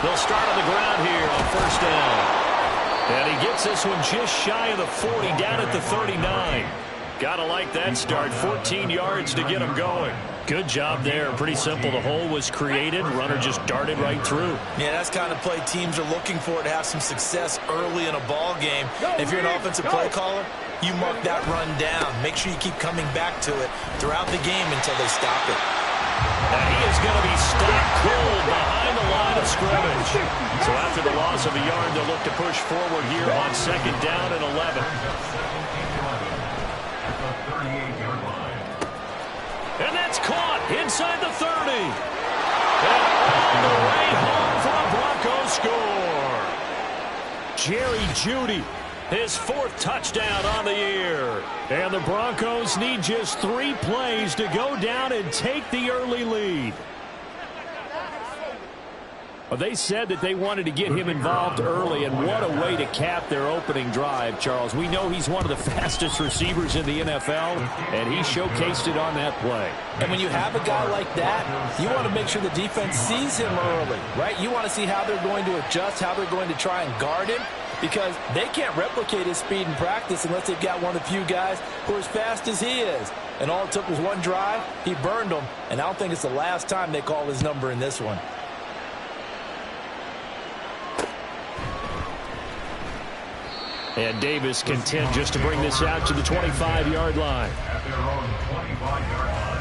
They'll start on the ground here on first down. And he gets this one just shy of the 40, down at the 39. Gotta like that start. 14 yards to get him going. Good job there. Pretty simple. The hole was created. Runner just darted right through. Yeah, that's the kind of play teams are looking for to have some success early in a ball game. If you're an offensive play caller, you mark that run down. Make sure you keep coming back to it throughout the game until they stop it. And he is going to be stopped cold behind the line of scrimmage. So after the loss of a yard, they'll look to push forward here on second down and 11. And that's caught inside the 30. And all the way home for a Broncos score. Jerry Jeudy, his 4th touchdown on the year. And the Broncos need just 3 plays to go down and take the early lead. Well, they said that they wanted to get him involved early, and what a way to cap their opening drive, Charles. We know he's one of the fastest receivers in the NFL, and he showcased it on that play. And when you have a guy like that, you want to make sure the defense sees him early, right? You want to see how they're going to adjust, how they're going to try and guard him, because they can't replicate his speed in practice unless they've got one of the few guys who are as fast as he is. And all it took was one drive. He burned them, and I don't think it's the last time they call his number in this one. And Davis content just to bring this out to the 25-yard line. At their own 25-yard line.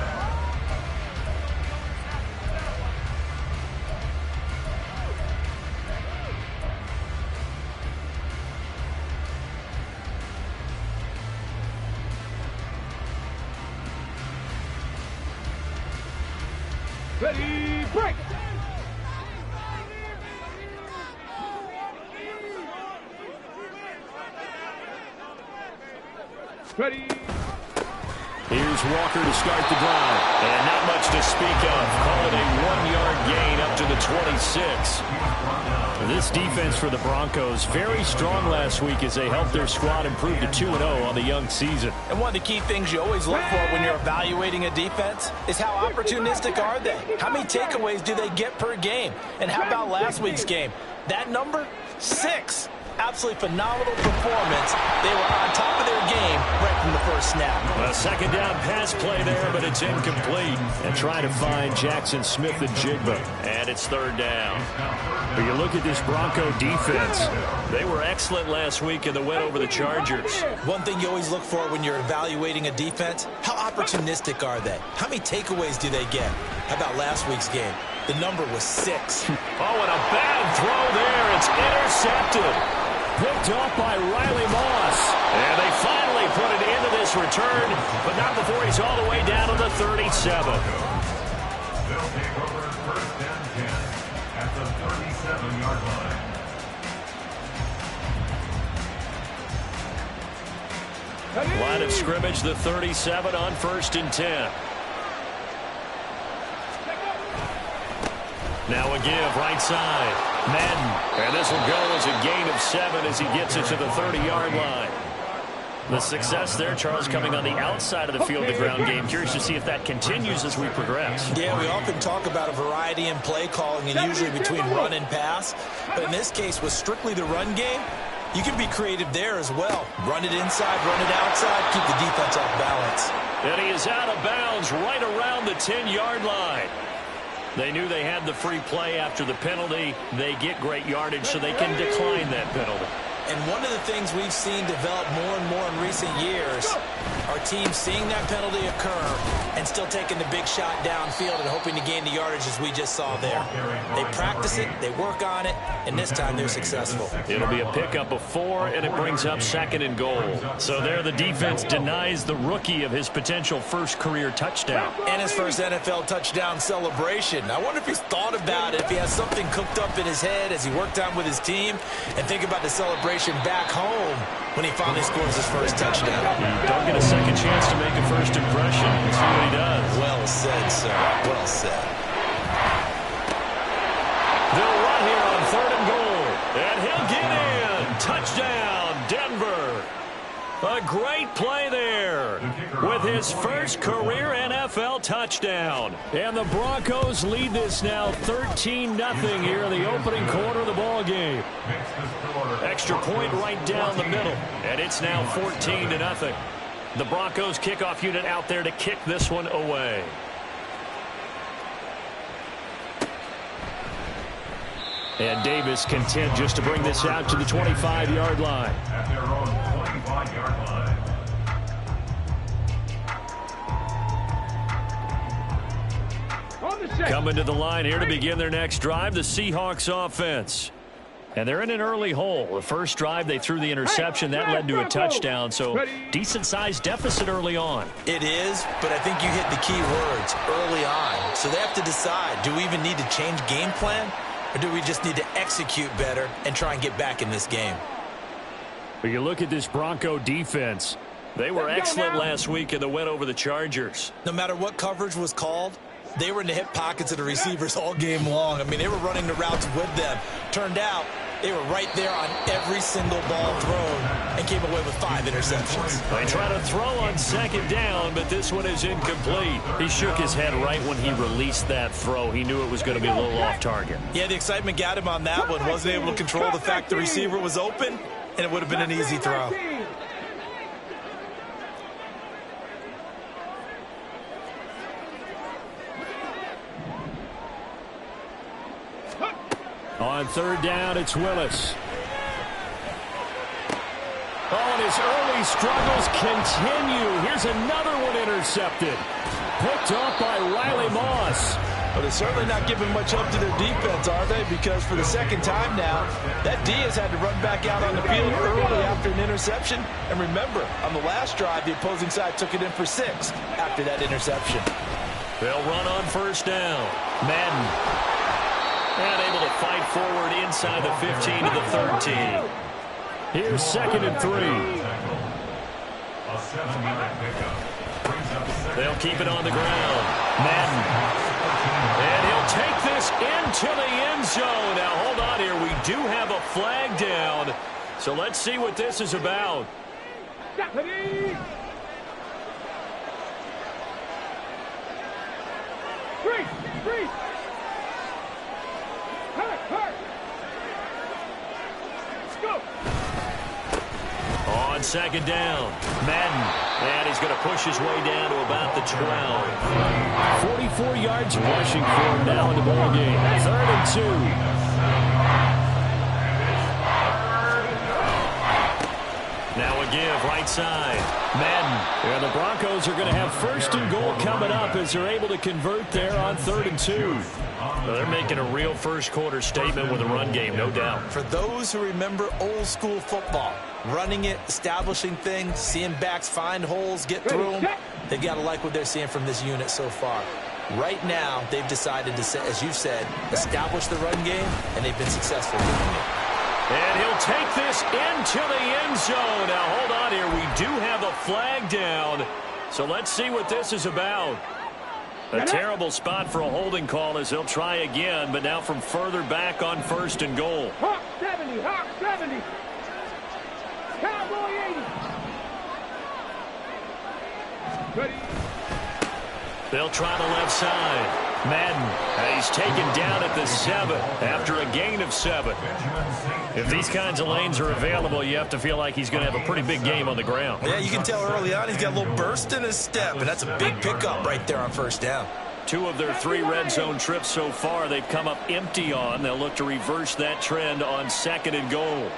Ready, break! Ready. Here's Walker to start the drive. And not much to speak of. Call it a 1-yard gain up to the 26. This defense for the Broncos, very strong last week as they helped their squad improve to 2-0 on the young season. And one of the key things you always look for when you're evaluating a defense is how opportunistic are they? How many takeaways do they get per game? And how about last week's game? That number? 6. Absolutely phenomenal performance. They were on top of their game right from the first snap. A second down pass play there, but it's incomplete. And try to find Jackson Smith and Jigba. And it's third down. But you look at this Bronco defense. They were excellent last week in the win over the Chargers. One thing you always look for when you're evaluating a defense, how opportunistic are they? How many takeaways do they get? How about last week's game? The number was 6. Oh, and a bad throw there. It's intercepted. Picked off by Riley Moss. And they finally put it into this return, but not before he's all the way down to the 37. They'll take over first and 10 at the 37-yard line. Line of scrimmage, the 37 on first and 10. Now a give, right side. Madden. And this will go as a gain of 7 as he gets it to the 30-yard line. The success there, Charles, coming on the outside of the field, the ground game. Curious to see if that continues as we progress. Yeah, we often talk about a variety in play calling and usually between run and pass. But in this case, with strictly the run game, you can be creative there as well. Run it inside, run it outside, keep the defense off balance. And he is out of bounds right around the 10-yard line. They knew they had the free play after the penalty. They get great yardage, so they can decline that penalty. And one of the things we've seen develop more and more in recent years are teams seeing that penalty occur and still taking the big shot downfield and hoping to gain the yardage as we just saw there. They practice it, they work on it, and this time they're successful. It'll be a pickup of 4, and it brings up second and goal. So there the defense denies the rookie of his potential first career touchdown. And his first NFL touchdown celebration. I wonder if he's thought about it, if he has something cooked up in his head as he worked on with his team, and think about the celebration back home when he finally scores his first touchdown. Don't get a second chance to make a first impression. Let's see what he does. Well said, sir. Well said. They'll run here on third and goal. And he'll get in. Touchdown, Denver. A great play there with his first career NFL touchdown. And the Broncos lead this now 13-0 here in the opening quarter of the ball game. Extra point right down the middle, and it's now 14-0. The Broncos kickoff unit out there to kick this one away. And Davis content just to bring this out to the 25-yard line. At their own 25-yard line. Coming to the line here to begin their next drive, the Seahawks offense. And they're in an early hole. The first drive, they threw the interception. That led to a touchdown, so decent-sized deficit early on. It is, but I think you hit the key words, early on. So they have to decide, do we even need to change game plan? Or do we just need to execute better and try and get back in this game? But you look at this Bronco defense. They were excellent last week in the win over the Chargers. No matter what coverage was called, they were in the hip pockets of the receivers all game long. I mean, they were running the routes with them. Turned out, they were right there on every single ball thrown and came away with 5 interceptions. They try to throw on second down, but this one is incomplete. He shook his head right when he released that throw. He knew it was going to be a little off target. Yeah, the excitement got him on that one. Wasn't able to control the fact the receiver was open, and it would have been an easy throw. On third down, it's Willis. Oh, and his early struggles continue. Here's another one intercepted. Picked off by Riley Moss. But they're certainly not giving much up to their defense, are they? Because for the second time now, that D has had to run back out on the field early after an interception. And remember, on the last drive, the opposing side took it in for 6 after that interception. They'll run on first down. Madden. And able to fight forward inside the 15 to the 13. Here's 2nd and 3. A 7-yard pickup. Brings up second. They'll keep it on the ground. Madden. And he'll take this into the end zone. Now, hold on here. We do have a flag down. So let's see what this is about. Deputy! 3! Hurt! Let's go! On second down, Madden. And he's going to push his way down to about the 12. 44 yards rushing for him now in the ball game. 3rd and 2. Now a give, right side. Madden. And the Broncos are going to have 1st and goal coming up as they're able to convert there on 3rd and 2. Well, they're making a real first quarter statement with a run game, no doubt. For those who remember old school football, running it, establishing things, seeing backs find holes, get through them, they've got to like what they're seeing from this unit so far. Right now, they've decided to, as you've said, establish the run game, and they've been successful doing it. And he'll take this into the end zone. Now, hold on here. We do have a flag down. So let's see what this is about. A terrible spot for a holding call as they'll try again, but now from further back on 1st and goal. Hawk 70, Hawk 70. Cowboy 80. Ready. They'll try the left side. Madden, he's taken down at the 7 after a gain of 7. If these kinds of lanes are available, you have to feel like he's going to have a pretty big game on the ground. Yeah, you can tell early on he's got a little burst in his step, and that's a big pickup right there on 1st down. 2 of their 3 red zone trips so far, they've come up empty on. They'll look to reverse that trend on 2nd and goal.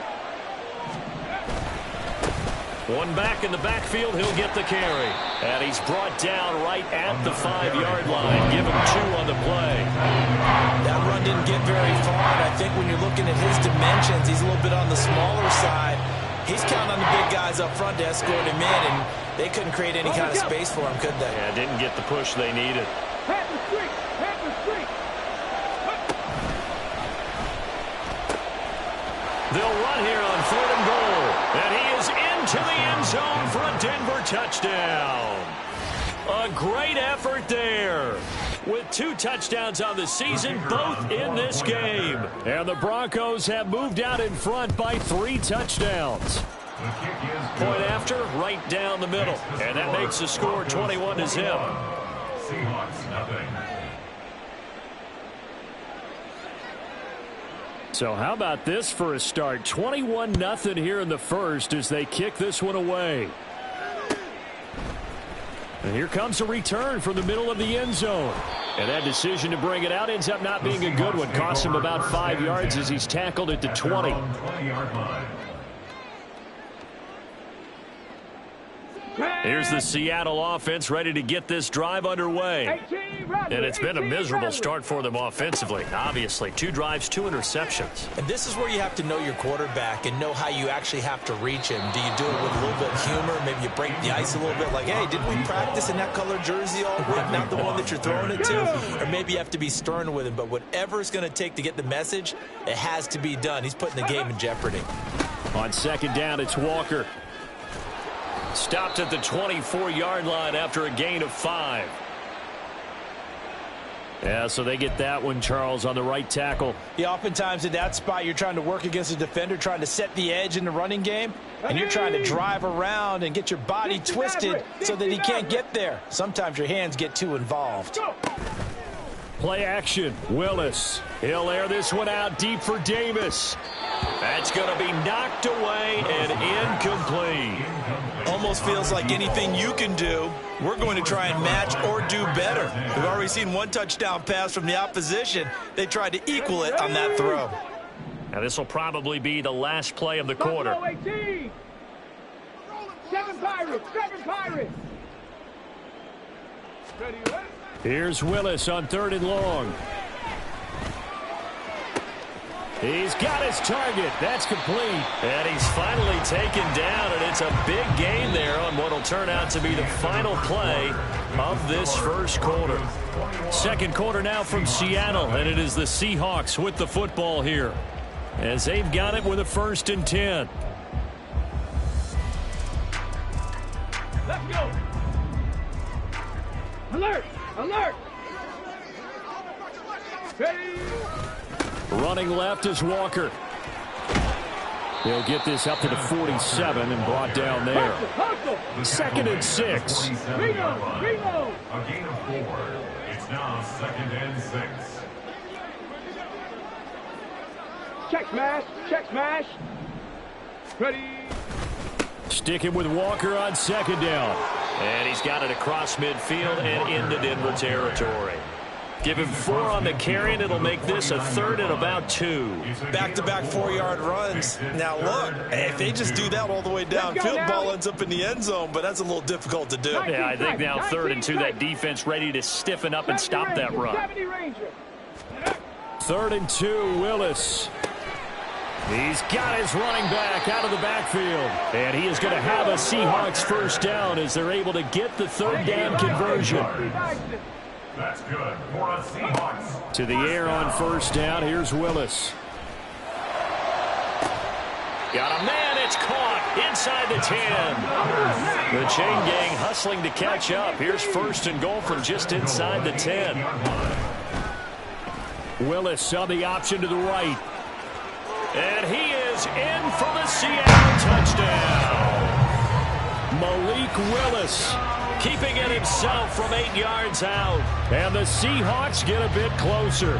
One back in the backfield, he'll get the carry. And he's brought down right at the 5-yard line. Give him 2 on the play. That run didn't get very far, and I think when you're looking at his dimensions, he's a little bit on the smaller side. He's counting on the big guys up front to escort him in, and they couldn't create any kind of space for him, could they? Yeah, didn't get the push they needed. They'll run here on 3rd and goal. And he is into the end zone for a Denver touchdown. A great effort there. With 2 touchdowns on the season, both in this game. And the Broncos have moved out in front by 3 touchdowns. The kick is Point good. after, right down the middle. And that makes the score 21-0. Seahawks, nothing. So how about this for a start? 21-0 here in the first as they kick this one away. And here comes a return from the middle of the end zone. And that decision to bring it out ends up not being a good one. Costs him about 5 yards as he's tackled at the 20. 20-yard line. Here's the Seattle offense ready to get this drive underway. And it's been a miserable start for them offensively. Obviously, 2 drives, 2 interceptions. And this is where you have to know your quarterback and know how you actually have to reach him. Do you do it with a little bit of humor? Maybe you break the ice a little bit like, hey, didn't we practice in that color jersey all week? Not the one that you're throwing it to? Or maybe you have to be stern with him. But whatever it's going to take to get the message, it has to be done. He's putting the game in jeopardy. On second down, it's Walker. Stopped at the 24-yard line after a gain of 5. Yeah, so they get that one, Charles, on the right tackle. Yeah, oftentimes in that spot, you're trying to work against a defender, trying to set the edge in the running game, and you're trying to drive around and get your body twisted so that he can't get there. Sometimes your hands get too involved. Play action. Willis. He'll air this one out deep for Davis. That's going to be knocked away and incomplete. Almost feels like anything you can do, we're going to try and match or do better. We've already seen one touchdown pass from the opposition. They tried to equal it on that throw. Now this will probably be the last play of the quarter. 18. 7 Pirates, 7 Pirates. Ready, ready. Here's Willis on 3rd and long. He's got his target. That's complete. And he's finally taken down, and it's a big gain there on what will turn out to be the final play of this first quarter. Second quarter now from Seattle, and it is the Seahawks with the football here as they've got it with a 1st and 10. Let's go. Alert, alert. Ready. Running left is Walker. He'll get this up to the 47 and brought down there. Hustle. 2nd and 6. Reload, reload. A gain of 4. It's now 2nd and 6. Check smash, check smash. Ready. Sticking with Walker on 2nd down. And he's got it across midfield and into Denver territory. Give him 4 on the carry, and it'll make this a 3rd and about 2. Back-to-back 4-yard runs. Now, look, if they just do that all the way downfield, ball ends up in the end zone, but that's a little difficult to do. Yeah, I think now 3rd and 2, that defense ready to stiffen up and stop that run. 3rd and 2, Willis. He's got his running back out of the backfield. And he is going to have a Seahawks 1st down as they're able to get the 3rd down conversion. That's good for a Seahawks. To the air on 1st down. Here's Willis. Got a man. It's caught inside the 10. The chain gang hustling to catch up. Here's 1st and goal from just inside the 10. Willis saw the option to the right. And he is in for the Seattle touchdown. Malik Willis keeping it himself from 8 yards out. And the Seahawks get a bit closer.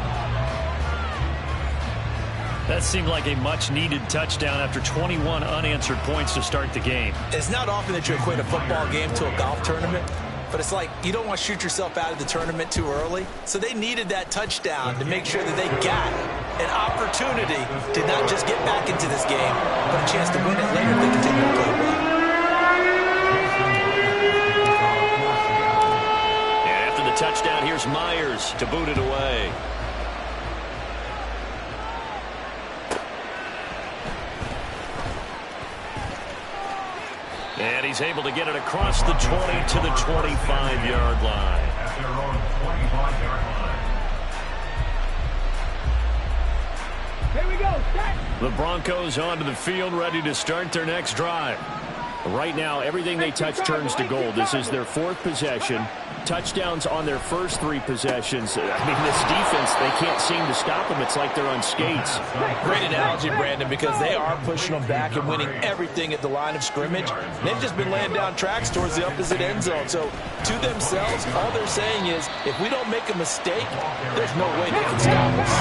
That seemed like a much-needed touchdown after 21 unanswered points to start the game. It's not often that you equate a football game to a golf tournament, but it's like you don't want to shoot yourself out of the tournament too early. So they needed that touchdown to make sure that they got an opportunity to not just get back into this game, but a chance to win it later if they continue to play well. And after the touchdown, here's Myers to boot it away. And he's able to get it across the 20 to the 25-yard line. At their own 25-yard line. Here we go. Set. The Broncos onto the field, ready to start their next drive. Right now, everything they touch turns to gold. This is their 4th possession. touchdowns on their first 3 possessions. I mean, this defense, they can't seem to stop them. It's like they're on skates. Great analogy, Brandon, because they are pushing them back and winning everything at the line of scrimmage. They've just been laying down tracks towards the opposite end zone. So to themselves, all they're saying is, if we don't make a mistake, there's no way they can stop us.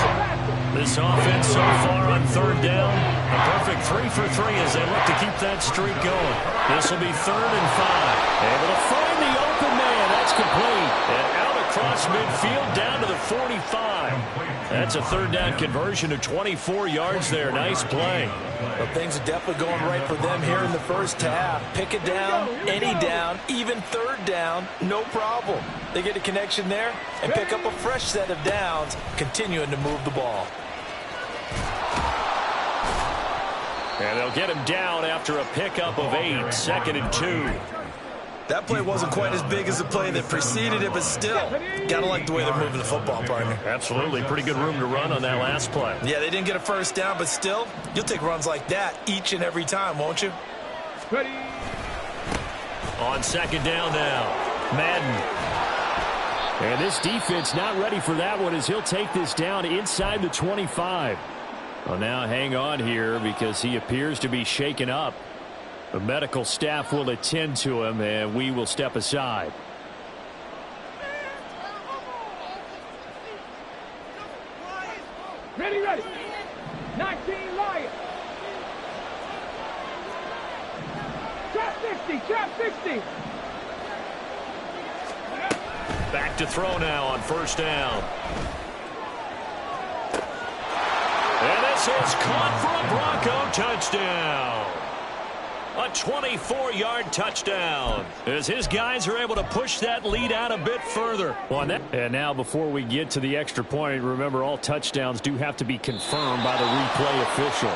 This offense so far on 3rd down, a perfect 3 for 3 as they look to keep that streak going. This will be 3rd and 5. Able to find the open man. That's complete. And out across midfield down to the 45. That's a 3rd down conversion of 24 yards there. Nice play. Well, things are definitely going right for them here in the first half. Pick it down, any down, even 3rd down, no problem. They get a connection there and pick up a fresh set of downs, continuing to move the ball. And they'll get him down after a pickup of 8, 2nd and 2. That play wasn't quite as big as the play that preceded it, but still, gotta like the way they're moving the football, partner. Absolutely. Pretty good room to run on that last play. Yeah, they didn't get a first down, but still, you'll take runs like that each and every time, won't you? Ready. On 2nd down now, Madden. And this defense not ready for that one as he'll take this down inside the 25. Well, now hang on here because he appears to be shaken up. The medical staff will attend to him, and we will step aside. Ready, ready. 19 Lions. Trap 60, trap 60. Back to throw now on 1st down. And this is caught for a Bronco touchdown. A 24-yard touchdown as his guys are able to push that lead out a bit further. And now before we get to the extra point, remember all touchdowns do have to be confirmed by the replay official.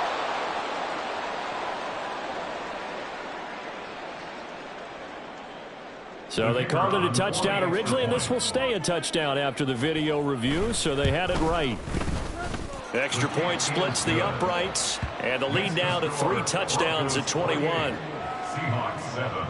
So they called it a touchdown originally, and this will stay a touchdown after the video review, so they had it right. Extra point splits the uprights, and the lead now to 3 touchdowns at 21. Seahawks 7.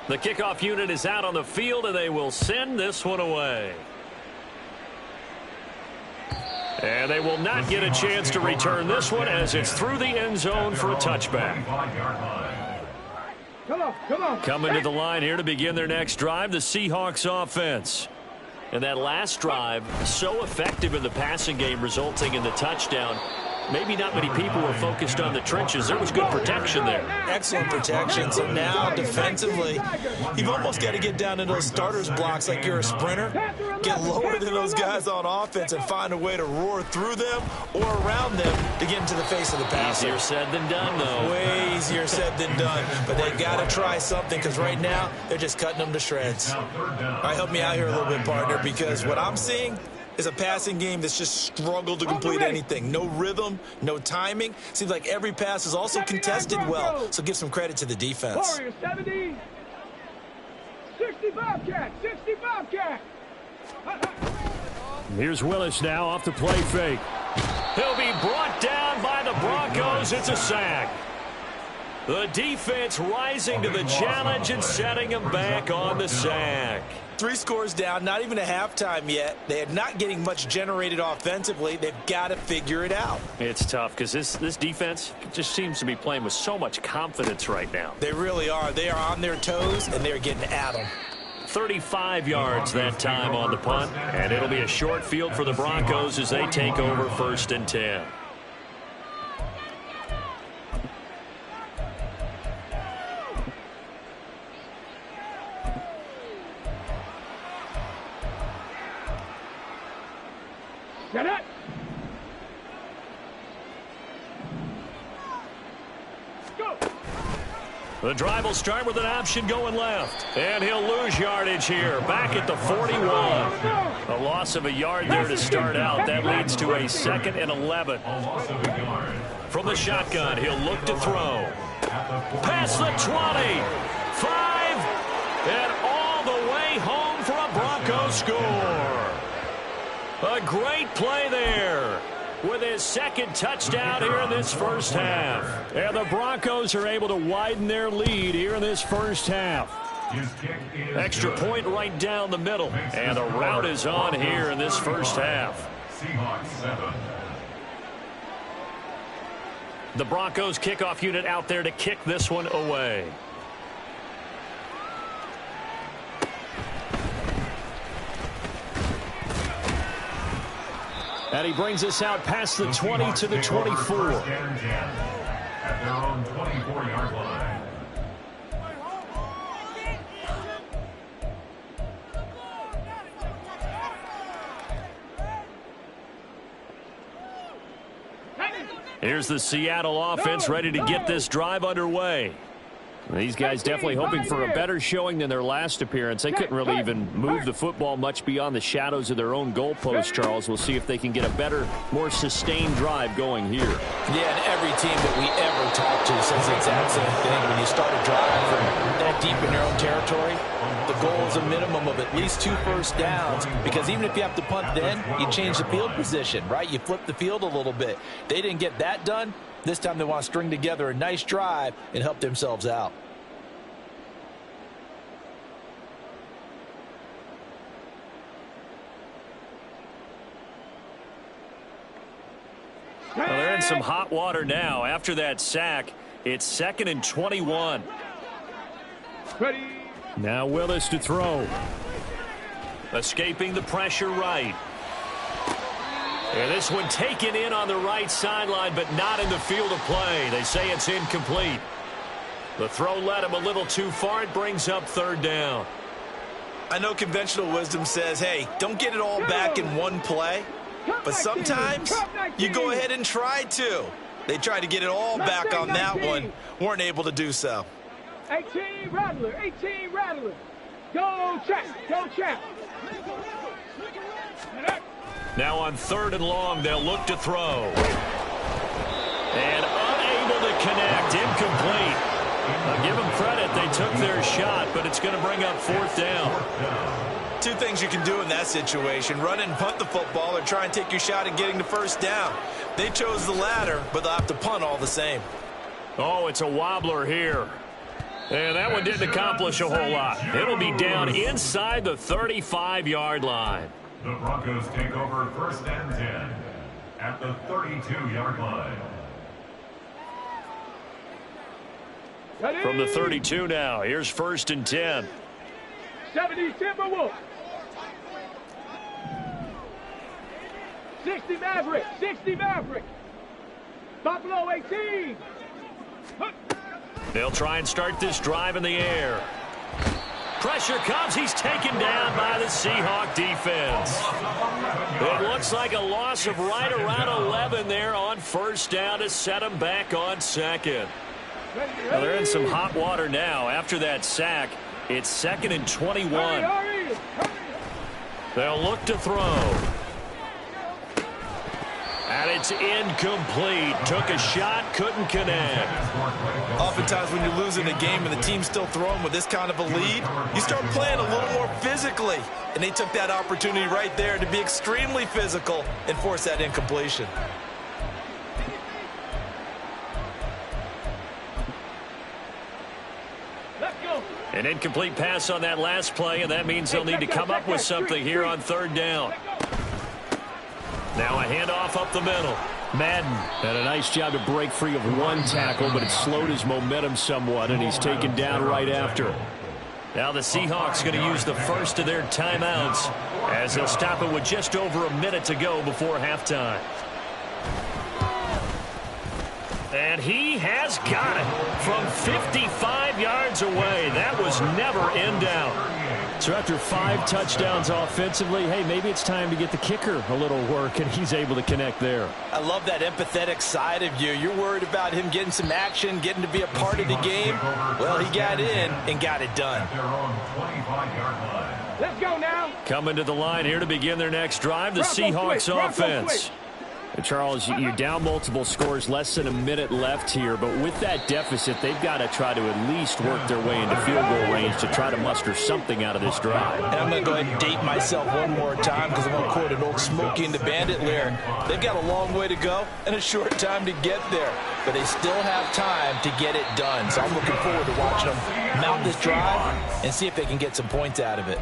The kickoff unit is out on the field, and they will send this one away. And they will not get a chance to return this one as it's through the end zone for a touchback. Come on, come on. Coming to the line here to begin their next drive, the Seahawks offense. And that last drive, so effective in the passing game, resulting in the touchdown. Maybe not many people were focused on the trenches. There was good protection there. Excellent protection. So now, defensively, you've almost got to get down into those starters blocks like you're a sprinter. Get lower than those guys on offense and find a way to roar through them or around them to get into the face of the passer. Easier said than done, though. Way easier said than done. But they got to try something because right now, they're just cutting them to shreds. All right, help me out here a little bit, partner, because what I'm seeing is a passing game that's just struggled to complete anything. No rhythm, no timing. Seems like every pass is also contested well, so give some credit to the defense. Warriors 70. 65 cat, 65 cat. Here's Willis now off the play fake. He'll be brought down by the Broncos. It's a sack. The defense rising to the challenge and setting him back on the sack. 3 scores down, not even a halftime yet. They are not getting much generated offensively. They've got to figure it out. It's tough because this defense just seems to be playing with so much confidence right now. They really are. They are on their toes, and they're getting at them. 35 yards that time on the punt, and it'll be a short field for the Broncos as they take over 1st and 10. Get it. Go. The drive will start with an option going left. And he'll lose yardage here. Back at the 41. A loss of a yard there to start out. That leads to a 2nd and 11. From the shotgun, he'll look to throw. Past the 20. 5. And all the way home for a Broncos score. A great play there. with his second touchdown here in this first half. And the Broncos are able to widen their lead here in this first half. Extra point right down the middle. And the route is on here in this first half. Seahawks 7. The Broncos kickoff unit out there to kick this one away. And he brings us out past the 20 to the 24. At their own 24-yard line. Here's the Seattle offense ready to get this drive underway. These guys definitely hoping for a better showing than their last appearance. They couldn't really even move the football much beyond the shadows of their own goalpost, Charles. We'll see if they can get a better, more sustained drive going here. Yeah, and every team that we ever talk to says the exact same thing. When you start a drive from that deep in your own territory, the goal is a minimum of at least 2 first downs, because even if you have to punt then, you change the field position, right? You flip the field a little bit. They didn't get that done. This time they want to string together a nice drive and help themselves out. Well, they're in some hot water now. After that sack, it's 2nd and 21. Ready. Now Willis to throw. Escaping the pressure right. And this one taken in on the right sideline, but not in the field of play. They say it's incomplete. The throw led him a little too far. It brings up 3rd down. I know conventional wisdom says, hey, don't get it all back in one play. But sometimes you go ahead and try to. They tried to get it all back on that one. Weren't able to do so. 18 Rattler. 18 Rattler. Go check. Go check. Now on 3rd and long, they'll look to throw. And unable to connect. Incomplete. I'll give them credit. They took their shot, but it's going to bring up 4th down. 2 things you can do in that situation: run and punt the football, or try and take your shot at getting the first down. They chose the latter, but they'll have to punt all the same. Oh, it's a wobbler here. And that one didn't accomplish a whole lot. It'll be down inside the 35-yard line. The Broncos take over 1st and 10 at the 32-yard line. Ready. From the 32 now, here's 1st and 10. 70 Timberwolves. 60 Maverick. 60 Maverick. Buffalo 18. They'll try and start this drive in the air. Pressure comes. He's taken down by the Seahawk defense. It looks like a loss of right around 11 there on 1st down to set them back on 2nd. Well, they're in some hot water now. After that sack, it's 2nd and 21. They'll look to throw. And it's incomplete. Took a shot, couldn't connect. Oftentimes when you're losing a game and the team's still throwing with this kind of a lead, you start playing a little more physically. And they took that opportunity right there to be extremely physical and force that incompletion. Let's go. An incomplete pass on that last play, and that means they'll need to come up with something here on 3rd down. Now a handoff up the middle. Madden had a nice job to break free of one tackle, but it slowed his momentum somewhat, and he's taken down right after. Now the Seahawks going to use the first of their timeouts as they'll stop it with just over a minute to go before halftime. And he has got it from 55 yards away. That was never in doubt. So after 5 touchdowns offensively, hey, maybe it's time to get the kicker a little work, and he's able to connect there. I love that empathetic side of you. You're worried about him getting some action, getting to be a part of the game. Well, he got in and got it done. At their own 25-yard line. Let's go now. Coming to the line here to begin their next drive, the Seahawks offense. Charles, you're down multiple scores, less than a minute left here, but with that deficit, they've got to try to at least work their way into field goal range to try to muster something out of this drive. And I'm going to go ahead and date myself one more time because I'm going to quote an old Smokey and the Bandit lyric. They've got a long way to go and a short time to get there, but they still have time to get it done. So I'm looking forward to watching them mount this drive and see if they can get some points out of it.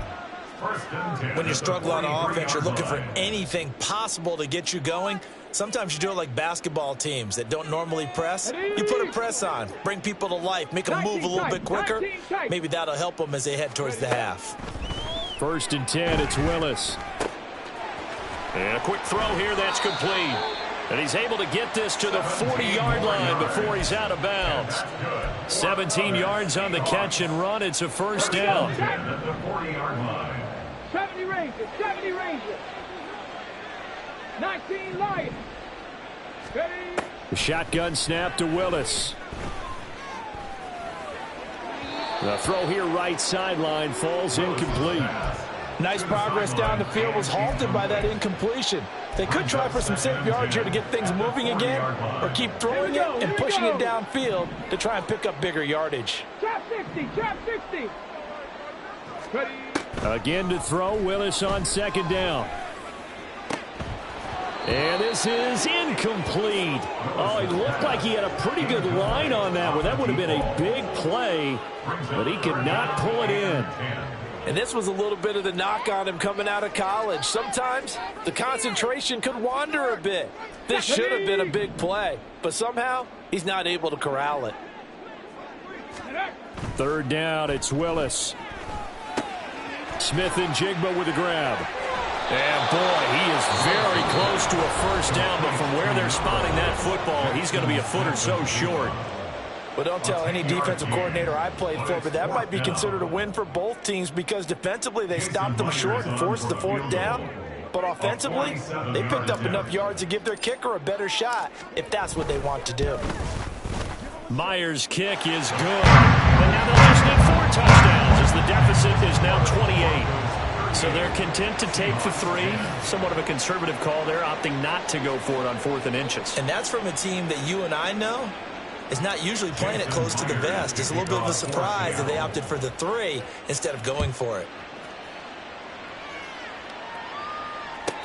When you struggle on offense, you're looking for anything possible to get you going. Sometimes you do it like basketball teams that don't normally press. You put a press on, bring people to life, make them move a little bit quicker. Maybe that'll help them as they head towards the half. 1st and 10, it's Willis. And a quick throw here that's complete. And he's able to get this to the 40-yard line before he's out of bounds. 17 yards on the catch and run. It's a first down. 70 Rangers, 70 Rangers. 19 Lions. Ready? The shotgun snap to Willis. The throw here right sideline falls incomplete. Nice progress down the field was halted by that incompletion. They could try for some safe yards here to get things moving again, or keep throwing it and pushing it downfield to try and pick up bigger yardage. Trap 60, trap 60. Ready? Again to throw, Willis on 2nd down. And this is incomplete. Oh, it looked like he had a pretty good line on that one. That would have been a big play, but he could not pull it in. And this was a little bit of the knock on him coming out of college. Sometimes the concentration could wander a bit. This should have been a big play, but somehow he's not able to corral it. 3rd down, it's Willis. Smith and Jigba with a grab. And boy, he is very close to a first down, but from where they're spotting that football, he's going to be a foot or so short. Well, don't tell any defensive coordinator I played for, but that might be considered a win for both teams because defensively they stopped them short and forced the 4th down. But offensively, they picked up enough yards to give their kicker a better shot if that's what they want to do. Myers' kick is good. And now they'll just need 4 touchdowns as the deficit is now 28. So they're content to take the 3. Somewhat of a conservative call there, opting not to go for it on 4th and inches. And that's from a team that you and I know is not usually playing it close to the vest. It's a little bit of a surprise that they opted for the 3 instead of going for it.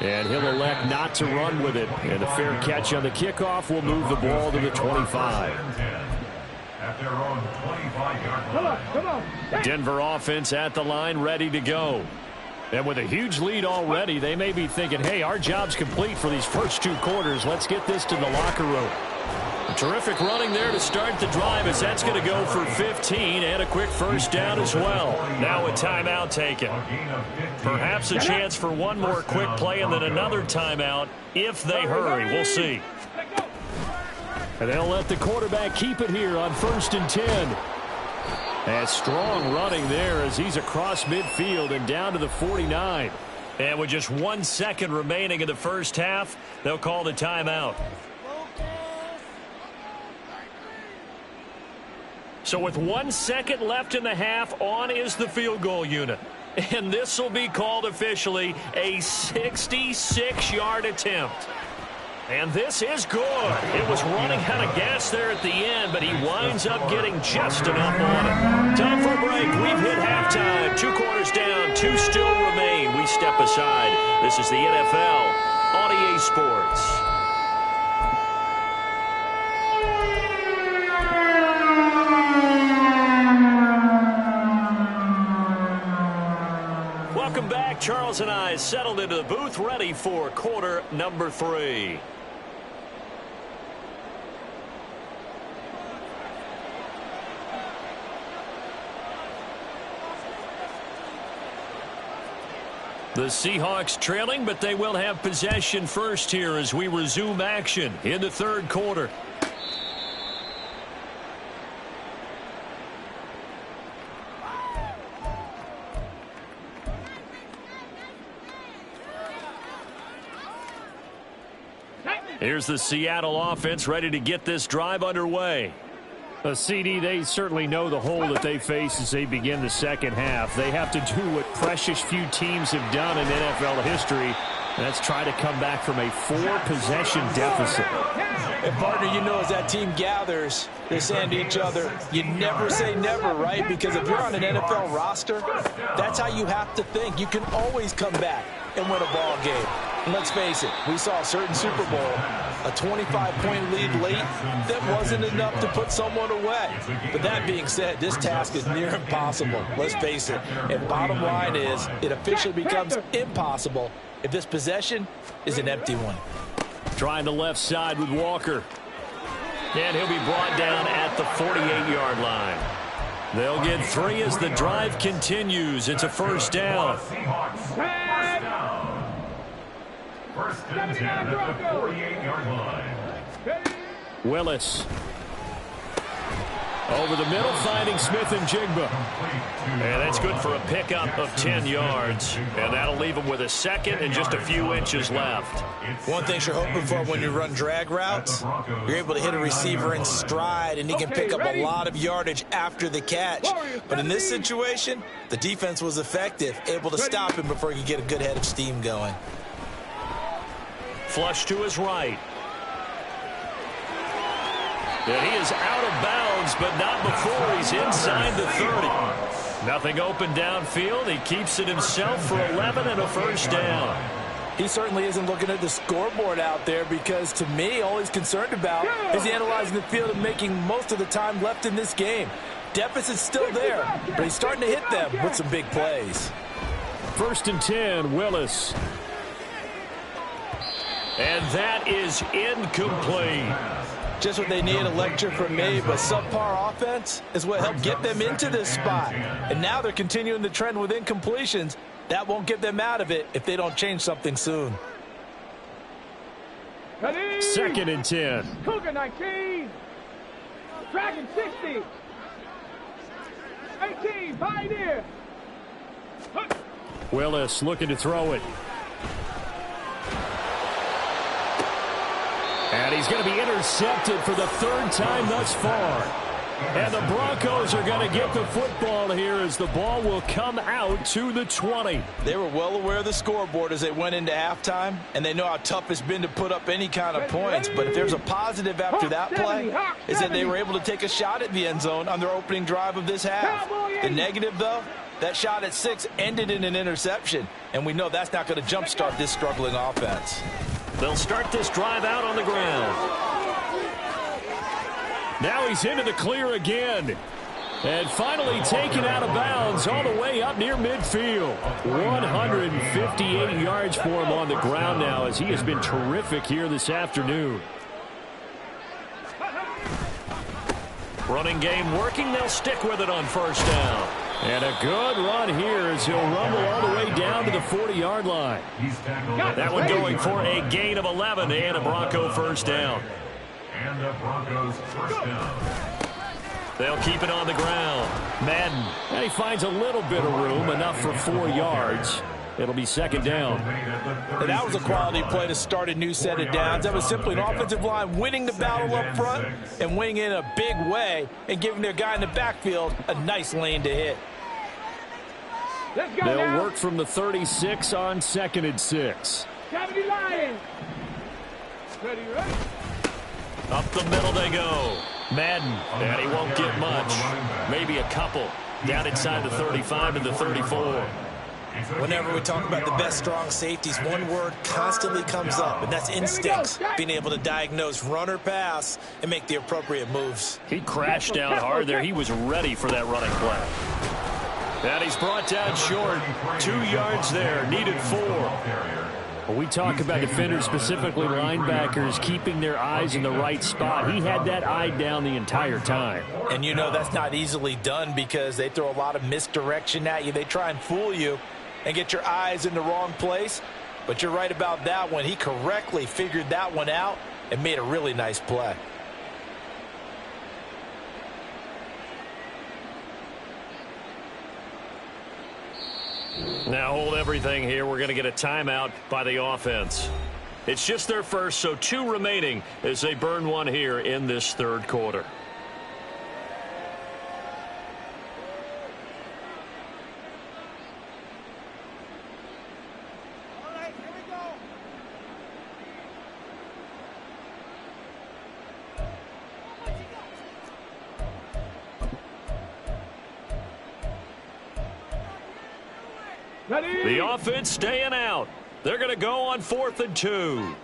And he'll elect not to run with it. And a fair catch on the kickoff will move the ball to the 25. At their own 25-yard line. Come on. Denver offense at the line, ready to go. And with a huge lead already, they may be thinking, hey, our job's complete for these first 2 quarters. Let's get this to the locker room. A terrific running there to start the drive as that's going to go for 15 and a quick first down as well. Now a timeout taken. Perhaps a chance for one more quick play and then another timeout if they hurry. We'll see. And they'll let the quarterback keep it here on 1st and 10. And strong running there as he's across midfield and down to the 49. And with just 1 second remaining in the first half, they'll call the timeout. So with 1 second left in the half, on is the field goal unit. And this will be called officially a 66-yard attempt. And this is good. It was running out of gas there at the end, but he winds up getting just enough on it. Time for a break. We've hit halftime. 2 quarters down, 2 still remain. We step aside. This is the NFL on EA Sports. Welcome back. Charles and I settled into the booth, ready for quarter number 3. The Seahawks trailing, but they will have possession first here as we resume action in the 3rd quarter. Here's the Seattle offense ready to get this drive underway. CD, they certainly know the hole that they face as they begin the second half. They have to do what precious few teams have done in NFL history, Let's try to come back from a 4-possession deficit. And partner, you know, as that team gathers, they're saying to each other, you never say never, right? Because if you're on an NFL roster, that's how you have to think. You can always come back and win a ball game. And let's face it, we saw a certain Super Bowl, a 25-point lead late that wasn't enough to put someone away. But that being said, this task is near impossible. Let's face it. And bottom line is, it officially becomes impossible if this possession is an empty one. Trying the left side with Walker. And he'll be brought down at the 48-yard line. They'll get 3 as the drive continues. It's a first down. First and 10 at the 48-yard line. Willis. Over the middle, finding Smith and Jigba. And that's good for a pickup of 10 yards. And that'll leave him with a second and just a few inches left. One thing you're hoping for when you run drag routes, you're able to hit a receiver in stride, and he can pick up a lot of yardage after the catch. But in this situation, the defense was effective, able to stop him before he could get a good head of steam going. Flush to his right. And he is out of bounds, but not before he's inside the 30. Nothing open downfield. He keeps it himself for 11 and a first down. He certainly isn't looking at the scoreboard out there because, to me, all he's concerned about is analyzing the field and making most of the time left in this game. Deficit's still there, but he's starting to hit them with some big plays. First and 10, Willis. And that is incomplete. Just what they need, a lecture from me, but subpar offense is what helped get them into this spot. And now they're continuing the trend with incompletions. That won't get them out of it if they don't change something soon. Second and 10. Cougar 19. Dragon 60. 18. Pioneer. Willis looking to throw it. And he's going to be intercepted for the 3rd time thus far. And the Broncos are going to get the football here as the ball will come out to the 20. They were well aware of the scoreboard as they went into halftime, and they know how tough it's been to put up any kind of points. But if there's a positive after that play, is that they were able to take a shot at the end zone on their opening drive of this half. The negative, though, that shot at 6 ended in an interception, and we know that's not going to jumpstart this struggling offense. They'll start this drive out on the ground. Now he's into the clear again. And finally taken out of bounds all the way up near midfield. 158 yards for him on the ground now as he has been terrific here this afternoon. Running game working. They'll stick with it on first down. And a good run here as he'll rumble all the way down to the 40-yard line. That one going for a gain of 11 and a Bronco first down. And the Broncos first down. They'll keep it on the ground. Madden. And he finds a little bit of room, enough for 4 yards. It'll be second down. And that was a quality play to start a new set of downs. That was simply an offensive line winning the battle up front and winning in a big way and giving their guy in the backfield a nice lane to hit. They'll work from the 36 on 2nd and 6. Up the middle they go. Madden, and he won't get much. Maybe a couple. Down inside the 35 and the 34. Whenever we talk about the best strong safeties, one word constantly comes up, and that's instincts. Being able to diagnose run or pass and make the appropriate moves. He crashed down hard there. He was ready for that running play. And he's brought down short. 2 yards there. Needed 4. When we talk about defenders, specifically linebackers, keeping their eyes in the right spot, he had that eye down the entire time. And you know that's not easily done because they throw a lot of misdirection at you. They try and fool you and get your eyes in the wrong place. But you're right about that one. He correctly figured that one out and made a really nice play. Now hold everything here. We're going to get a timeout by the offense. It's just their first, so 2 remaining as they burn one here in this 3rd quarter. Ready? The offense staying out. They're going to go on 4th and 2.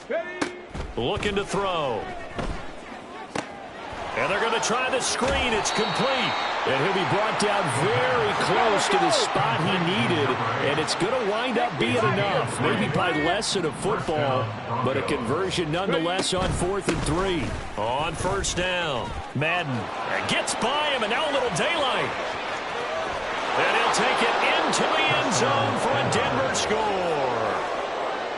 Ready? Looking to throw. And they're going to try the screen. It's complete. And he'll be brought down very close to the spot he needed. And it's going to wind up being enough. Maybe by less than a football, but a conversion nonetheless on 4th and 3. On 1st down, Madden gets by him, and now a little daylight. And he'll take it into the end zone for a Denver score.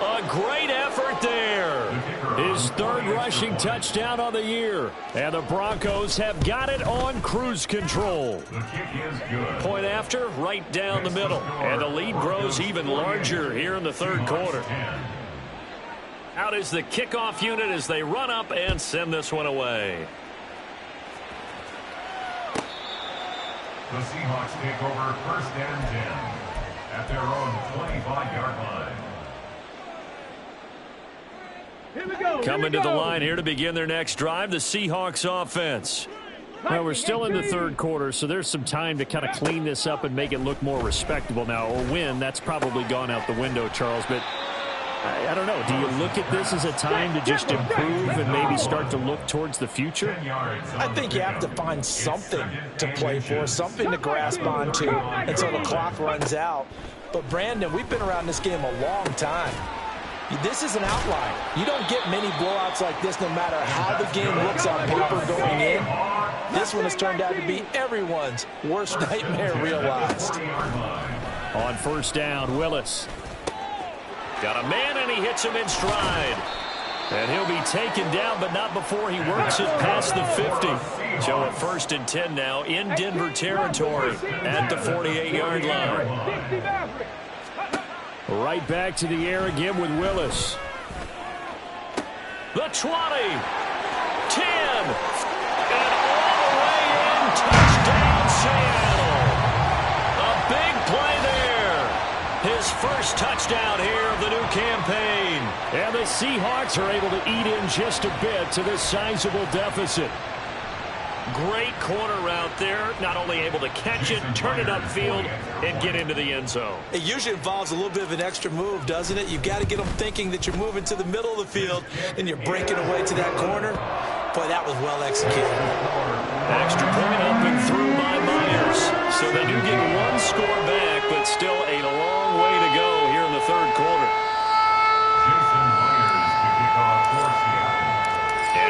A great effort there. His 3rd rushing touchdown on the year. And the Broncos have got it on cruise control. The kick is good. Point after, right down the middle. And the lead grows even larger here in the 3rd quarter. Out is the kickoff unit as they run up and send this one away. The Seahawks take over 1st and 10 at their own 25-yard line. Here we go. Coming to the line here to begin their next drive, the Seahawks offense. Well, we're still in the 3rd quarter, so there's some time to kind of clean this up and make it look more respectable now. Or win, that's probably gone out the window, Charles. But I don't know. Do you look at this as a time to just improve and maybe start to look towards the future? I think you have to find something to play for, something to grasp onto until the clock runs out. But, Brandon, we've been around this game a long time. This is an outlier. You don't get many blowouts like this no matter how the game looks on paper going in. This one has turned out to be everyone's worst nightmare realized. On 1st down, Willis. Got a man, and he hits him in stride. And he'll be taken down, but not before he works it past the 50. So a 1st and 10 now in Denver territory at the 48-yard line. Right back to the air again with Willis. The 20. 10. And all the way in. Touchdown, Seattle. A big play there. His 1st touchdown here of the new campaign. And the Seahawks are able to eat in just a bit to this sizable deficit. Great corner route there. Not only able to catch it, turn it upfield, and get into the end zone. It usually involves a little bit of an extra move, doesn't it? You've got to get them thinking that you're moving to the middle of the field and you're breaking away to that corner. Boy, that was well executed. Extra point up and through by Myers. So they do get 1 score back, but still a long way to go here in the 3rd quarter.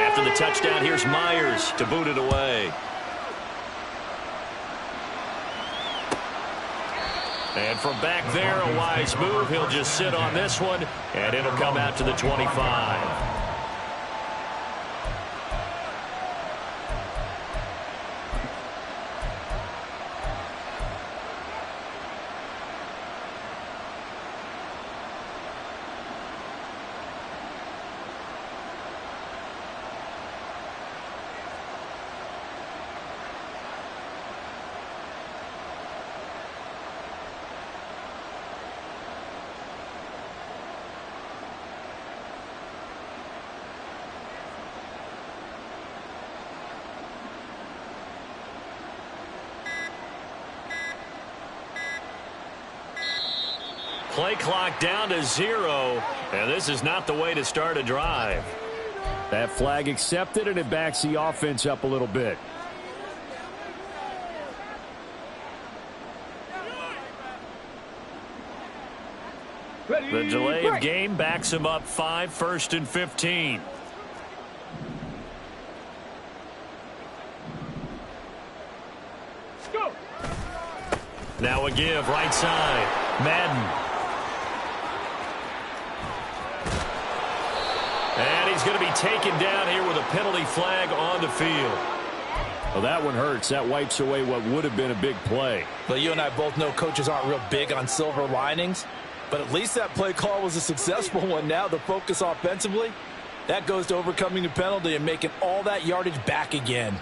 After the touchdown, here's Myers to boot it away. And from back there, a wise move. He'll just sit on this one, and it'll come out to the 25. Play clock down to 0, and this is not the way to start a drive. That flag accepted, and it backs the offense up a little bit. The delay of game backs him up 5, 1st and 15. Go. Now a give, right side. Madden. And he's going to be taken down here with a penalty flag on the field. Well, that one hurts. That wipes away what would have been a big play. Well, you and I both know coaches aren't real big on silver linings, but at least that play call was a successful one. Now the focus offensively, that goes to overcoming the penalty and making all that yardage back again.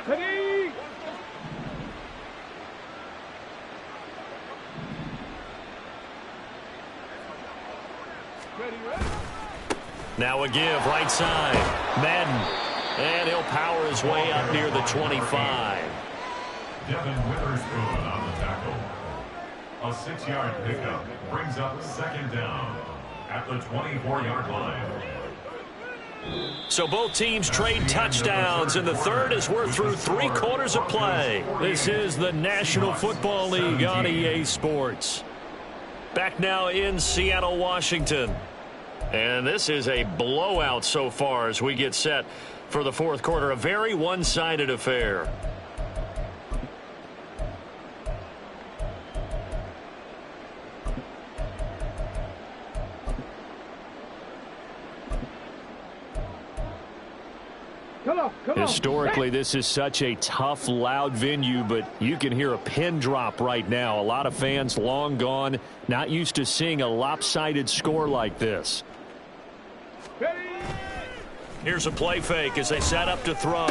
Ready. Now a give, right side. Madden. And he'll power his way up near the 25. Devin Witherspoon on the tackle. A 6-yard pickup brings up second down at the 24-yard line. So both teams trade touchdowns, and the third as we're through 3 quarters of play. This is the National Football League on EA Sports. Back now in Seattle, Washington. And this is a blowout so far as we get set for the fourth quarter. A very one-sided affair. Historically, this is such a tough, loud venue, but you can hear a pin drop right now. A lot of fans long gone, not used to seeing a lopsided score like this. Here's a play fake as they set up to throw.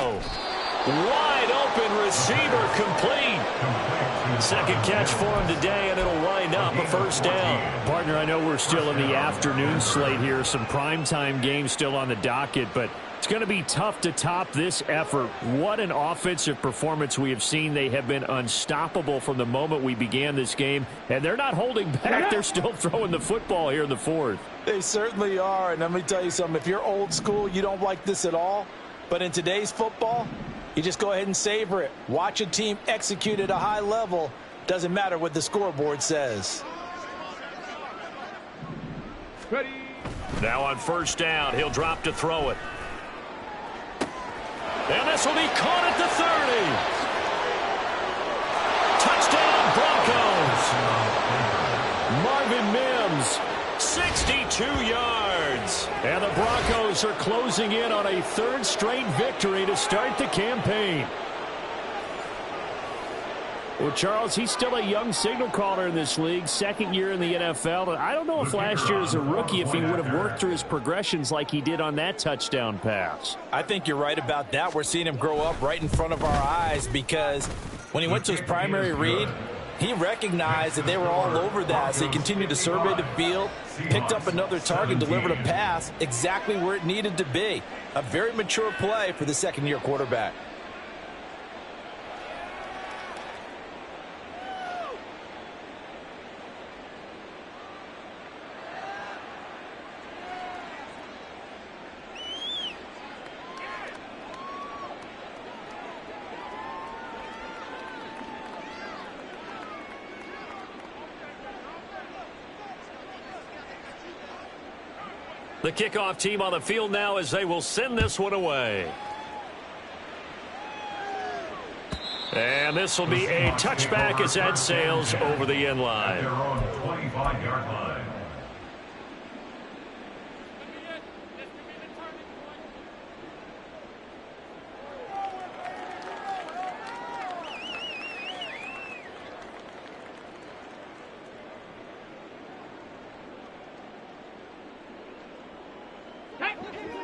Wide open receiver, complete. Second catch for him today, and it'll wind up a first down. Partner, I know we're still in the afternoon slate here. Some primetime games still on the docket, but it's going to be tough to top this effort. What an offensive performance we have seen. They have been unstoppable from the moment we began this game, and they're not holding back. They're still throwing the football here in the fourth. They certainly are, and let me tell you something. If you're old school, you don't like this at all. But in today's football, you just go ahead and savor it. Watch a team execute at a high level. Doesn't matter what the scoreboard says. Ready. Now on first down, he'll drop to throw it. And this will be caught at the 30. Touchdown, Broncos. Marvin Mims, 62 yards. And the Broncos are closing in on a third straight victory to start the campaign. Well, Charles, he's still a young signal caller in this league, second year in the NFL. And I don't know if last year as a rookie if he would have worked through his progressions like he did on that touchdown pass. I think you're right about that. We're seeing him grow up right in front of our eyes because when he went to his primary read, he recognized that they were all over that. So he continued to survey the field, picked up another target, delivered a pass exactly where it needed to be. A very mature play for the second-year quarterback. The kickoff team on the field now as they will send this one away. And this will be a touchback as that sails over the end line. At their own 25-yard line.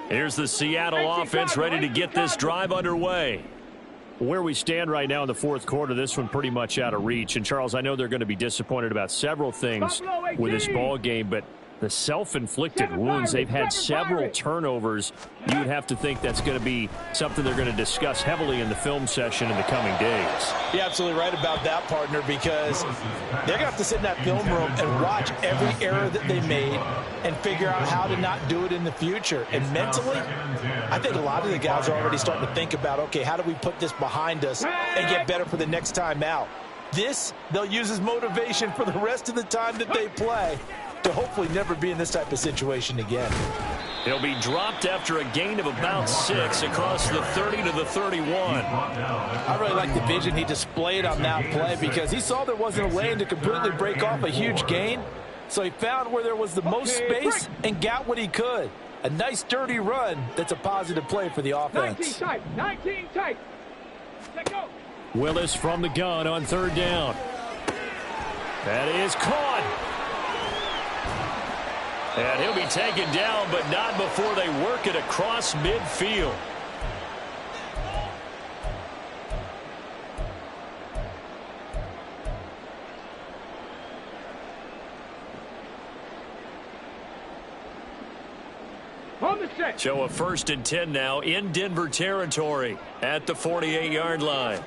Here's the Seattle offense ready to get this drive underway. Where we stand right now in the fourth quarter, this one pretty much out of reach. And, Charles, I know they're going to be disappointed about several things with this ball game, but the self-inflicted wounds, they've had several turnovers. You would have to think that's going to be something they're going to discuss heavily in the film session in the coming days. You're absolutely right about that, partner, because they're going to have to sit in that film room and watch every error that they made and figure out how to not do it in the future. And mentally, I think a lot of the guys are already starting to think about, okay, how do we put this behind us and get better for the next time out? This, they'll use as motivation for the rest of the time that they play to hopefully never be in this type of situation again. He'll be dropped after a gain of about 6 across the 30 to the 31. I really like the vision he displayed on that play because he saw there wasn't a lane to completely break off a huge gain. So he found where there was the most space and got what he could. A nice, dirty run that's a positive play for the offense. 19 tight, 19 tight. Let go. Willis from the gun on third down. That is caught. And he'll be taken down, but not before they work it across midfield. On the check. So a 1st and 10 now in Denver territory at the 48-yard line.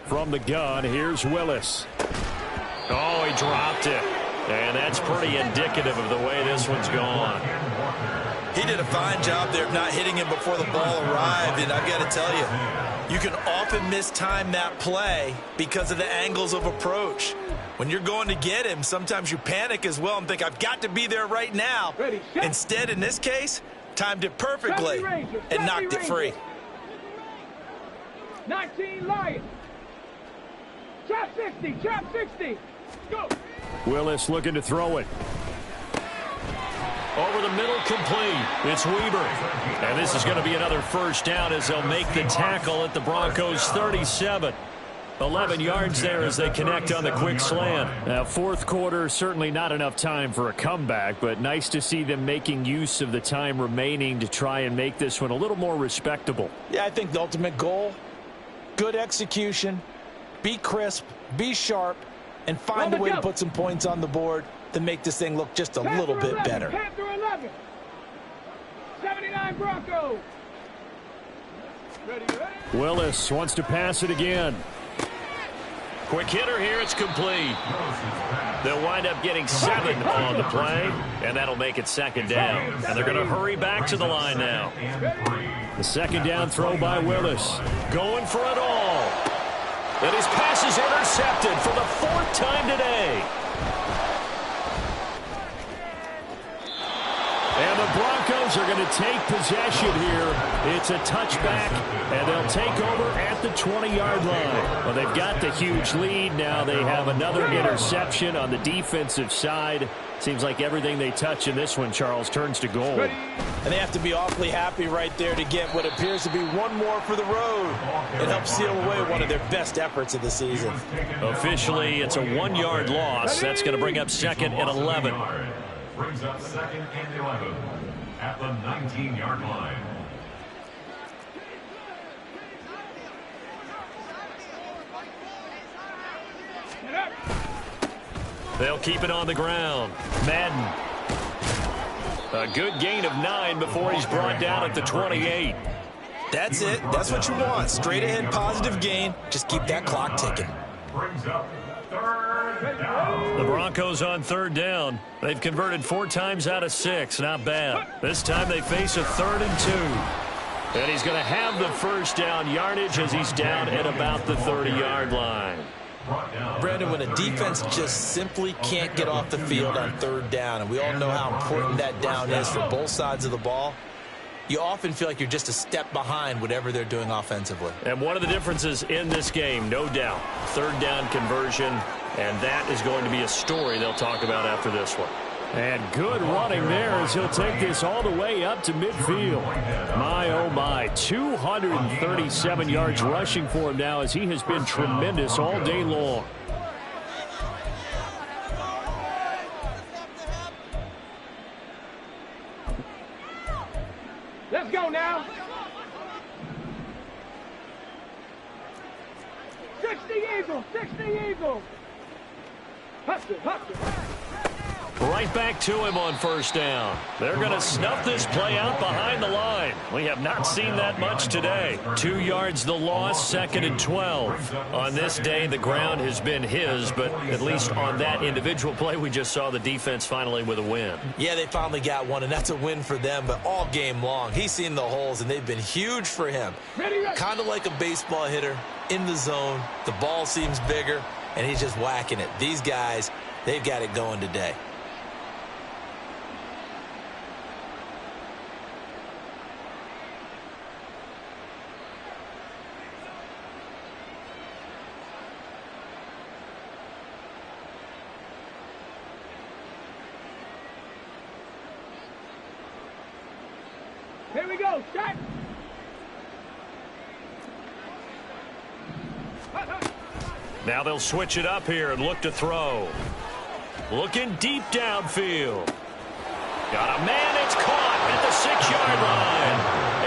From the gun, here's Willis. Oh, he dropped it. And that's pretty indicative of the way this one's gone. He did a fine job there of not hitting him before the ball arrived, and I've got to tell you, you can often mistime that play because of the angles of approach. When you're going to get him, sometimes you panic as well and think, I've got to be there right now. Instead, in this case, timed it perfectly and knocked it free. 19 Lions. Trap 60, trap 60. Go. Willis looking to throw it. Over the middle, complete. It's Weaver. And this is going to be another 1st down as they'll make the tackle at the Broncos 37. 11 yards there as they connect on the quick slant. Now, 4th quarter, certainly not enough time for a comeback, but nice to see them making use of the time remaining to try and make this one a little more respectable. Yeah, I think the ultimate goal, good execution, be crisp, be sharp, and find a way to put some points on the board to make this thing look just a little bit better. Panther 11. 79 Broncos. Ready. Willis wants to pass it again. Quick hitter here. It's complete. They'll wind up getting 7 on the play, and that'll make it 2nd down. And they're going to hurry back to the line now. The 2nd down throw by Willis. Going for it all. And his pass is intercepted for the 4th time today. And the Broncos are going to take possession here. It's a touchback, and they'll take over at the 20-yard line. Well, they've got the huge lead. Now they have another interception on the defensive side. Seems like everything they touch in this one, Charles, turns to gold. And they have to be awfully happy right there to get what appears to be one more for the road. It helps seal away one of their best efforts of the season. Officially, it's a 1-yard loss. That's going to bring up 2nd and 11. Brings up 2nd and 11 at the 19-yard line. They'll keep it on the ground. Madden. A good gain of 9 before he's brought down at the 28. That's it. That's what you want. Straight ahead, positive gain. Just keep that clock ticking. Brings up 3rd down. The Broncos on 3rd down. They've converted 4 times out of 6. Not bad. This time they face a 3rd and 2. And he's going to have the 1st down yardage as he's down at about the 30-yard line. Brandon, when a defense just simply can't get off the field on 3rd down, and we all know how important that down is for both sides of the ball, you often feel like you're just a step behind whatever they're doing offensively. And one of the differences in this game, no doubt, 3rd down conversion, and that is going to be a story they'll talk about after this one. And good running there as he'll take this all the way up to midfield. My, oh my, 237 yards rushing for him now as he has been tremendous all day long. Let's go now. 60 Eagles, 60 Eagles. Hustle, hustle. Right back to him on 1st down. They're going to snuff this play out behind the line. We have not seen that much today. 2 yards the loss, 2nd and 12. On this day, the ground has been his, but at least on that individual play, we just saw the defense finally with a win. Yeah, they finally got one, and that's a win for them, but all game long, he's seen the holes, and they've been huge for him. Kind of like a baseball hitter in the zone. The ball seems bigger, and he's just whacking it. These guys, they've got it going today. Here we go, shot. Now they'll switch it up here and look to throw. Looking deep downfield. Got a man, it's caught at the 6-yard line.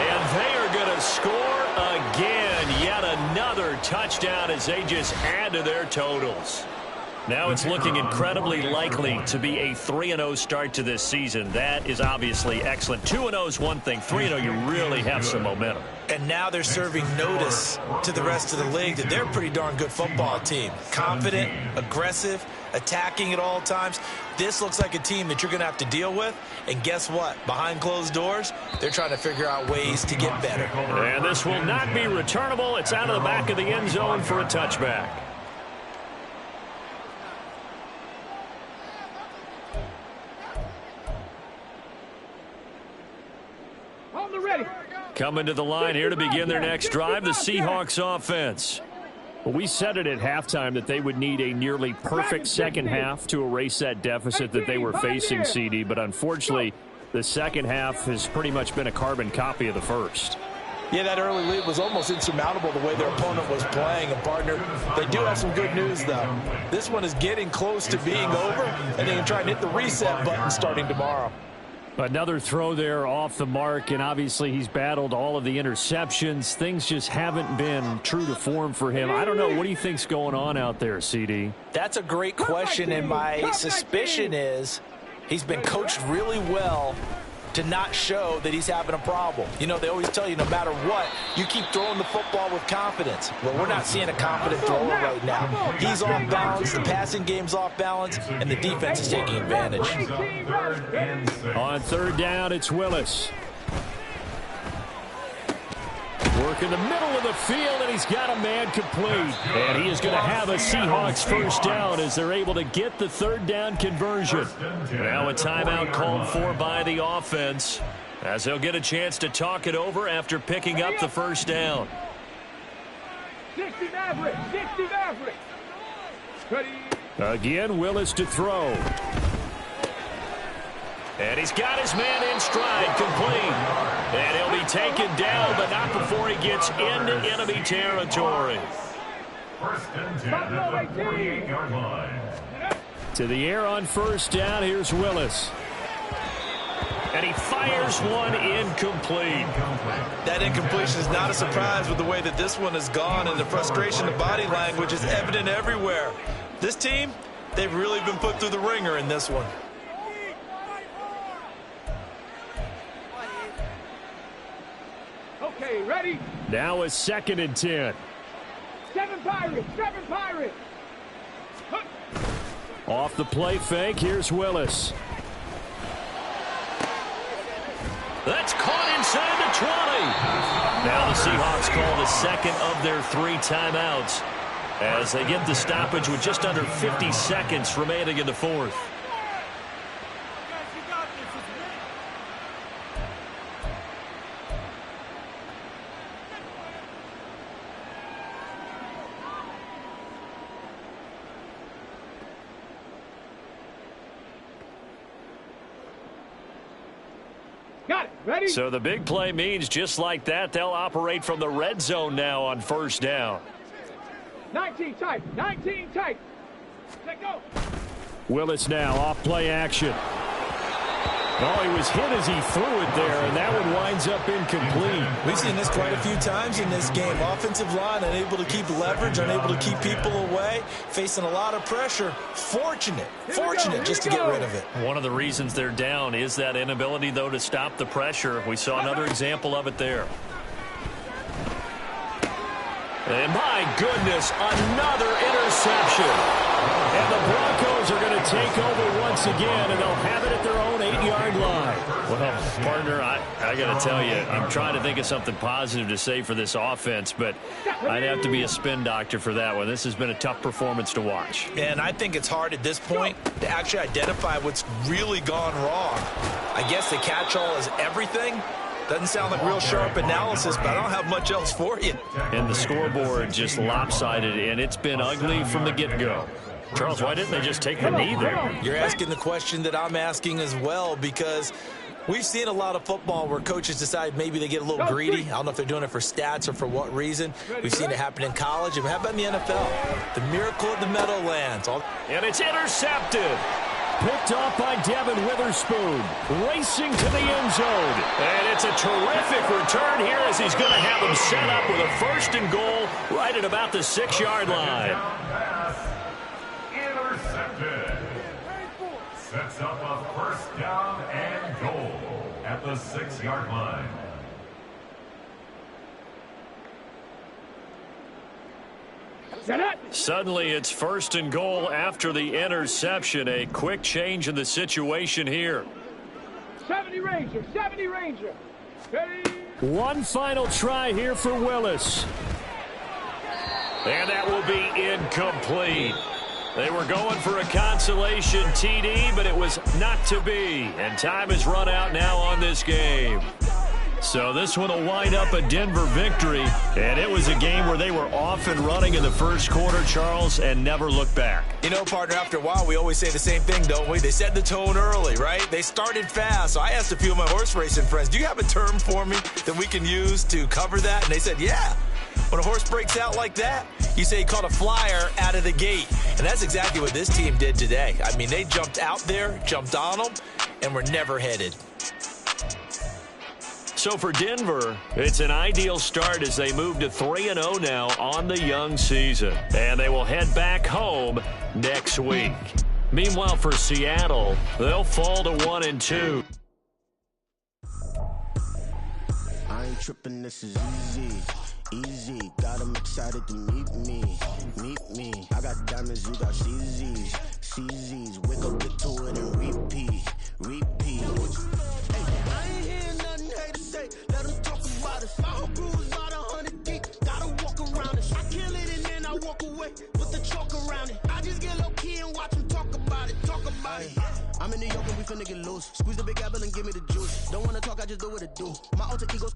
And they are going to score again. Yet another touchdown as they just add to their totals. Now it's looking incredibly likely to be a 3-0 start to this season. That is obviously excellent. 2-0 is one thing. 3-0, you really have some momentum. And now they're serving notice to the rest of the league that they're a pretty darn good football team. Confident, aggressive, attacking at all times. This looks like a team that you're going to have to deal with. And guess what? Behind closed doors, they're trying to figure out ways to get better. And this will not be returnable. It's out of the back of the end zone for a touchback. Coming to the line here to begin their next drive, the Seahawks offense. Well, we said it at halftime that they would need a nearly perfect second half to erase that deficit that they were facing, CD. But unfortunately, the second half has pretty much been a carbon copy of the first. Yeah, that early lead was almost insurmountable the way their opponent was playing. And, partner, they do have some good news, though. This one is getting close to being over, and they can try and hit the reset button starting tomorrow. Another throw there off the mark, and obviously he's battled all of the interceptions. Things just haven't been true to form for him. I don't know. What do you think's going on out there, CD? That's a great question, and my suspicion is he's been coached really well to not show that he's having a problem. You know, they always tell you no matter what, you keep throwing the football with confidence. Well, we're not seeing a confident thrower right now. He's off balance, the passing game's off balance, and the defense is taking advantage. On third down, it's Willis. Work in the middle of the field, and he's got a man complete. And he is going to have a Seahawks first down as they're able to get the third down conversion. Now a timeout called for by the offense as they'll get a chance to talk it over after picking up the first down. 60 Maverick. Ready. Again, Willis to throw. And he's got his man in stride, complete. And he'll be taken down, but not before he gets into enemy territory. First and 10 at the 48-yard line. To the air on first down, here's Willis. And he fires one incomplete. That incompletion is not a surprise with the way that this one has gone, and the frustration of body language is evident everywhere. This team, they've really been put through the ringer in this one. Okay, ready? Now a second and 10. 7 Pirates. Off the play fake, here's Willis. That's caught inside the 20. Now the Seahawks call the second of their 3 timeouts as they get the stoppage with just under 50 seconds remaining in the fourth. Got it. Ready? So the big play means just like that, they'll operate from the red zone now on first down. 19 tight. Let go. Willis now off play action. Oh, he was hit as he threw it there, and that one winds up incomplete. We've seen this quite a few times in this game. Offensive line unable to keep leverage, unable to keep people away, facing a lot of pressure. Fortunate just to get rid of it. One of the reasons they're down is that inability, though, to stop the pressure. We saw another example of it there. And my goodness, another interception. And the Broncos are going to take over once again, and they'll have it at their own 8-yard line. Well, partner, I got to tell you, I'm trying to think of something positive to say for this offense, but I'd have to be a spin doctor for that one. This has been a tough performance to watch. And I think it's hard at this point to actually identify what's really gone wrong. I guess the catch-all is everything. Doesn't sound like real sharp analysis, but I don't have much else for you. And the scoreboard just lopsided, and it's been ugly from the get-go. Charles, why didn't they just take the knee there? You're asking the question that I'm asking as well, because we've seen a lot of football where coaches decide maybe they get a little greedy. I don't know if they're doing it for stats or for what reason. We've seen it happen in college. And how about in the NFL? The miracle of the Meadowlands. And it's intercepted. Picked off by Devin Witherspoon, racing to the end zone. And it's a terrific return here as he's going to have him set up with a first and goal right at about the 6-yard line. sets up a first down and goal at the 6-yard line. Suddenly it's first and goal after the interception. A quick change in the situation here. 70 Ranger, 70 Ranger. Ready? One final try here for Willis. And that will be incomplete. They were going for a consolation TD, but it was not to be. And time has run out now on this game. So this one will wind up a Denver victory. And it was a game where they were off and running in the first quarter, Charles, and never looked back. You know, partner, after a while, we always say the same thing, don't we? They set the tone early, right? They started fast. So I asked a few of my horse racing friends, do you have a term for me that we can use to cover that? And they said, yeah. When a horse breaks out like that, you say he caught a flyer out of the gate. And that's exactly what this team did today. I mean, they jumped out there, jumped on them, and were never headed. So for Denver, it's an ideal start as they move to 3-0 now on the young season. And they will head back home next week. Meanwhile, for Seattle, they'll fall to 1-2. I ain't tripping, this is easy. Easy, got them excited to meet me. Meet me. I got diamonds, you got CZs. CZs, wake up, get to it and repeat. Repeat. Hey, I ain't hearing nothing haters say. Let them talk about us. My whole crew is about 100 deep. Gotta walk around it. I kill it and then I walk away with the chalk around it. I just get low key and watch them talk about it. Talk about it. I'm in New York and we finna get loose. Squeeze the big apple and give me the juice. Don't wanna talk, I just do what it do. My alter ego.